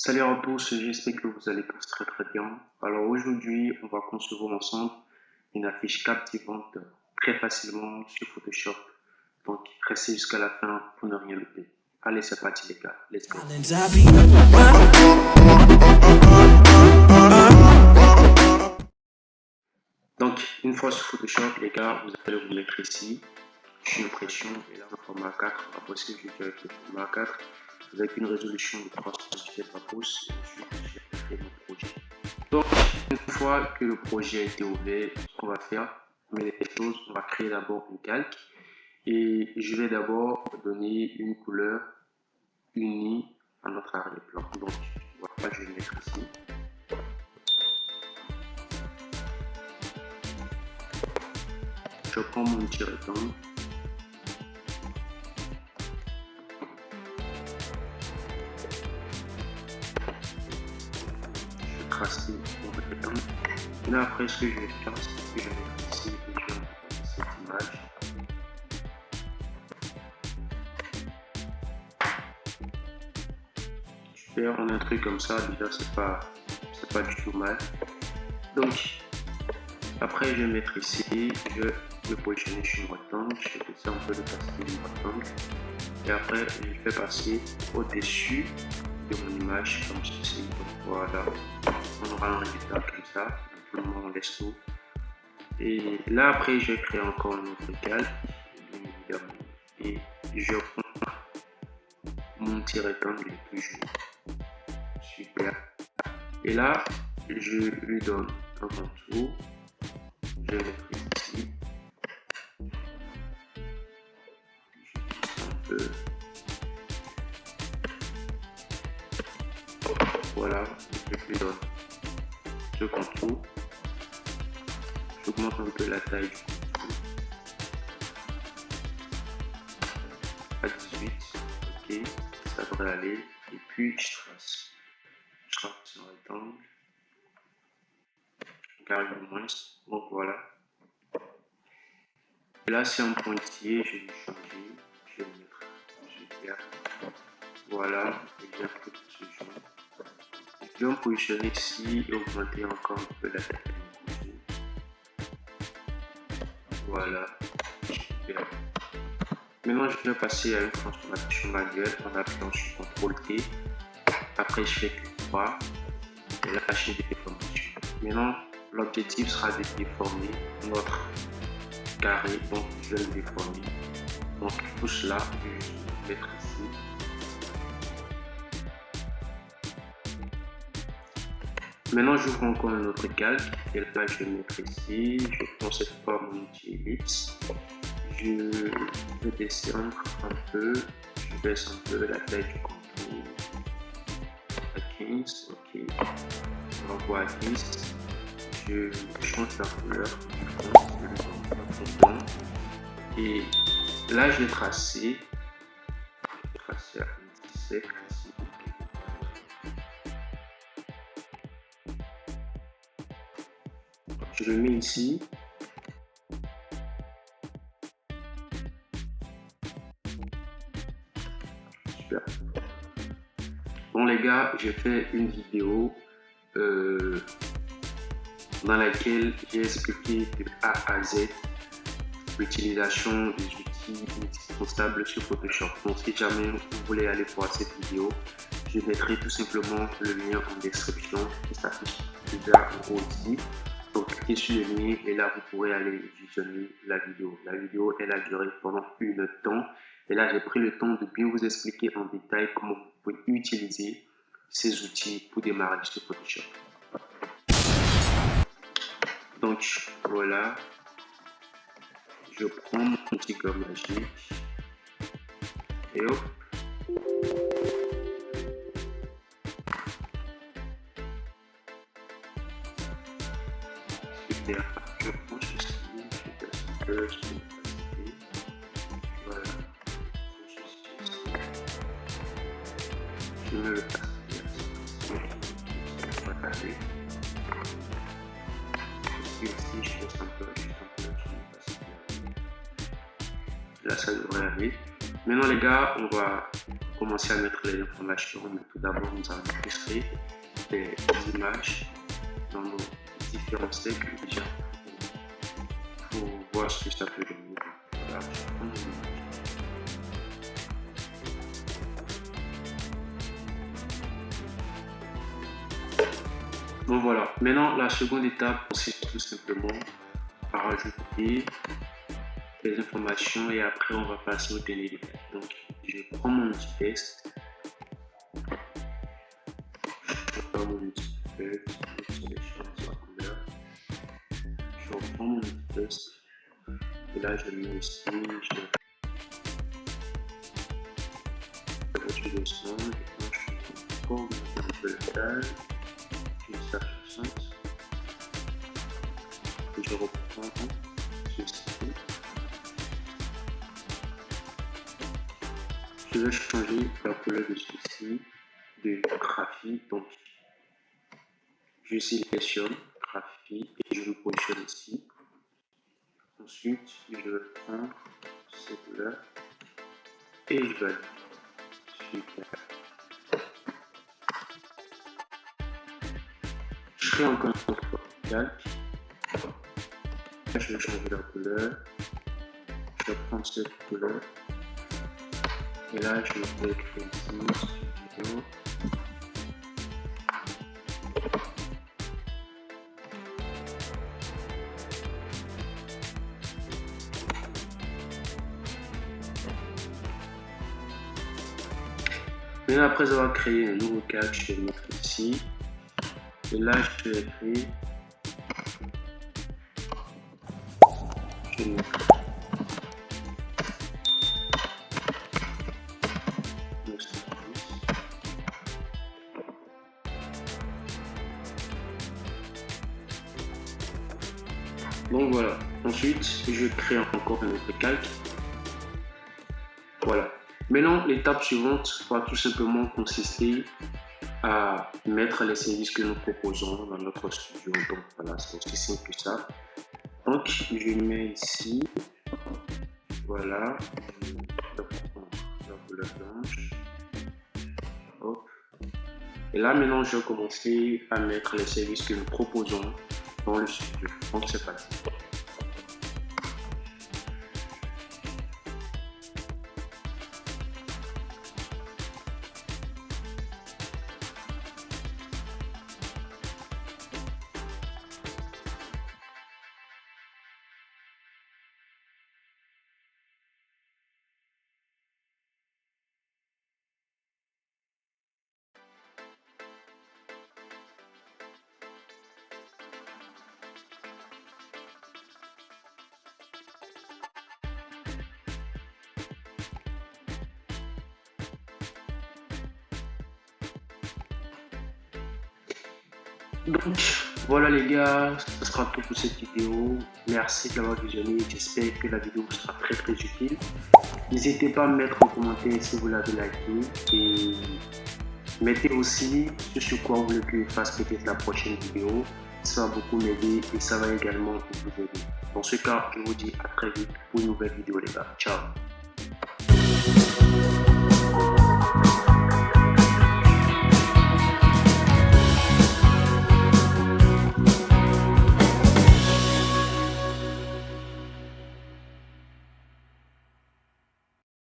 Salut à tous, j'espère que vous allez tous très très bien. Alors aujourd'hui, on va concevoir ensemble une affiche captivante très facilement sur Photoshop. Donc restez jusqu'à la fin pour ne rien louper. Allez, c'est parti les gars, let's go. Donc une fois sur Photoshop, les gars, vous allez vous mettre ici, sur impression, et là en format 4. Après ce que je vais avec le format 4, avec une résolution de 377 par pouces, et ensuite j'ai fait mon projet. Donc, une fois que le projet a été ouvert, ce qu'on va faire, mais les choses, on va créer d'abord une calque et je vais d'abord donner une couleur unie à notre arrière-plan. Donc, voilà, je vais mettre ici. Je prends mon petit rectangle. Je trace mon rectangle. Et là, après, ce que je vais faire, c'est que je vais mettre ici et je vais mettre cette image. Super, on a un truc comme ça, déjà, c'est pas du tout mal. Donc, après, je vais mettre ici, je vais me positionner sur mon rectangle, je vais laisser un peu de passer mon rectangle. Et après, je vais passer au-dessus de mon image, comme ceci. Donc voilà, on aura un résultat comme ça. Pour le moment, on laisse tout. Et là, après, je vais créer encore un autre calque, évidemment. Et je prends mon petit rectangle toujours. Super. Et là, je lui donne un contour. Je vais mettre ici. Un peu. Voilà, je lui donne ce contour. J'augmente un peu la taille du contour. À 18, ok, ça devrait aller. Et puis je trace un rectangle. Je garde le moins. Donc voilà. Et là, c'est un pointillé, je vais changer. Je vais mettre super. Voilà, et bien que ce jaune. Je vais me positionner ici et augmenter encore un peu la taille du contour. Voilà, super. Maintenant, je vais passer à une transformation manuelle en appuyant sur CTRL T. Après, je fais clic droit et là, je fais déformation. Maintenant, l'objectif sera de déformer notre carré, donc je vais le déformer. Donc, pour cela, je vais mettre ici. Maintenant, j'ouvre encore un autre calque et là, je vais mettre ici. Je prends cette fois mon outil ellipse. Je vais descendre un peu, je baisse un peu la taille du contour à 15, ok, on envoie à 10, je change la couleur du fond, et là je vais tracer à 17 ici. Je le mets ici. Super. Bon les gars, j'ai fait une vidéo dans laquelle j'ai expliqué de A à Z l'utilisation des outils indispensables sur Photoshop. Donc si jamais vous voulez aller voir cette vidéo, je mettrai tout simplement le lien en description qui s'affiche déjà en haut ici. Donc cliquez sur le lien et là vous pourrez aller visionner la vidéo. La vidéo elle a duré pendant 1 heure de temps et là j'ai pris le temps de bien vous expliquer en détail comment vous pouvez utiliser ces outils pour démarrer sur Photoshop. Donc voilà, je prends mon petit gomme magique et hop. Super, je prends ceci, je passe un peu sur l'opacité. Voilà, je mets le papier ici, ici je laisse un peu sur l'opacité. Là ça devrait aller. Maintenant les gars, on va commencer à mettre les informations, mais tout d'abord, nous allons illustrer des images dans nos différents steaks déjà pour voir ce que ça peut donner. Voilà, je prends une image. Donc voilà, maintenant la seconde étape consiste tout simplement à rajouter des informations et après on va passer au dernier détail. Donc je prends mon outil test, je prends mon outil test, je sélectionne sa couleur, je reprends mon outil test et là je mets ici, je vais le son, je prends un peu la taille, je mets ça 60 et je reprends ceci. Je vais changer la couleur de ceci de graphie, donc je sélectionne graphie et je le positionne ici. Ensuite, je vais prendre cette couleur et je vais super. Je crée encore une autre calque. Là, je vais changer la couleur. Je vais prendre cette couleur. Et là, je vais écrire ici studio. Maintenant, après avoir créé un nouveau calque, je vais le mettre ici. Et là, je vais écrire. Je vais mettre donc voilà, ensuite je crée encore un autre calque. Voilà. Maintenant, l'étape suivante va tout simplement consister à mettre les services que nous proposons dans notre studio. Donc voilà, c'est aussi simple que ça. Donc je mets ici, voilà, je prends la couleur blanche. Hop. Et là maintenant, je vais commencer à mettre les services que nous proposons dans le studio. Donc c'est parti. Donc voilà les gars, ce sera tout pour cette vidéo. Merci de l'avoir visionné. J'espère que la vidéo vous sera très utile. N'hésitez pas à me mettre en commentaire si vous l'avez liké et mettez aussi sur quoi vous voulez que je fasse peut-être la prochaine vidéo. Ça va beaucoup m'aider et ça va également vous aider. Dans ce cas, je vous dis à très vite pour une nouvelle vidéo les gars. Ciao.